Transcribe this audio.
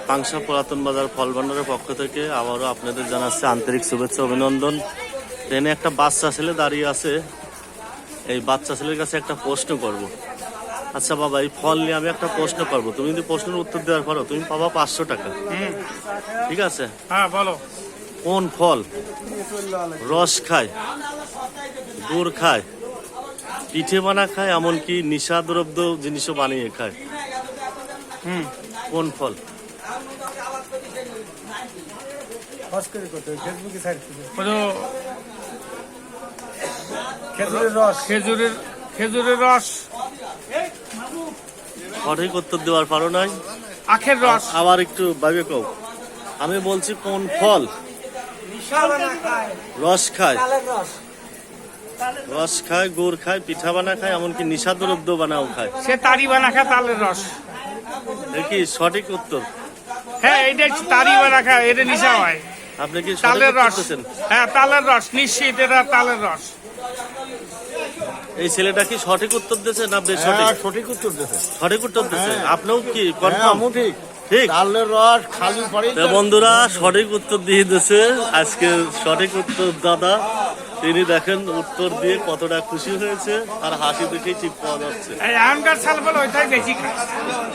পাংশা পুরাতন বাজার ফল ভান্ডারের পক্ষ থেকে আবারও আপনাদের জানাচ্ছি আন্তরিক শুভেচ্ছা অভিনন্দন। ট্রেনে একটা বাচ্চা ছেলে দাঁড়িয়ে আছে, এই বাচ্চা ছেলের কাছে একটা প্রশ্ন করব। আচ্ছা বাবা, এই ফল নিয়ে আমি একটা প্রশ্ন করবো, তুমি যদি প্রশ্নের উত্তর দেওয়ার পারো তুমি পাবা 500 টাকা। ঠিক আছে? হ্যাঁ বলো। কোন ফল রস খায়, গুড় খায়, পিঠে বানা খায়, এমনকি নিশাদ্রব্য জিনিসও বানিয়ে খায়? কোন ফল? খেজুরের রস। খেজুরের রস। সঠিক উত্তর দেওয়ার পারো নাই? আখের রস। আবার একটু ভাবে কও। আমি বলছি কোন ফল রস খায়, রস খায়, গুড় খায়, পিঠা বানা খায়, এমনকি নিশাদ্রব্য বানাও খায়? সে তারি বানা খায় তালের রস। কি সঠিক উত্তর? হ্যাঁ এইটাই তারি বানা খায়, এটা নিশা হয়। আপনি কি তালের রস? বলতেছেন? হ্যাঁ তালের রস, নিশ্চিত এটা তালের রস। এই ছেলেটা কি সঠিক উত্তর দিয়েছে না বেসঠিক? সঠিক উত্তর দিয়েছে। সঠিক উত্তর দিয়েছে। আপনিও কি কনফার্ম? ঠিক ঠিক। তালের রস খালি পরে তো বন্ধুরা সঠিক উত্তর দিয়ে দিয়েছে আজকে সঠিক উত্তর দাদা। তিনি দেখেন উত্তর দিয়ে কতটা খুশি হয়েছে, আর হাসি দেখেই ঠিক পাওয়া যাচ্ছে। এই এখনকার ছেলেপেলে ওইটাই বেশি খায়।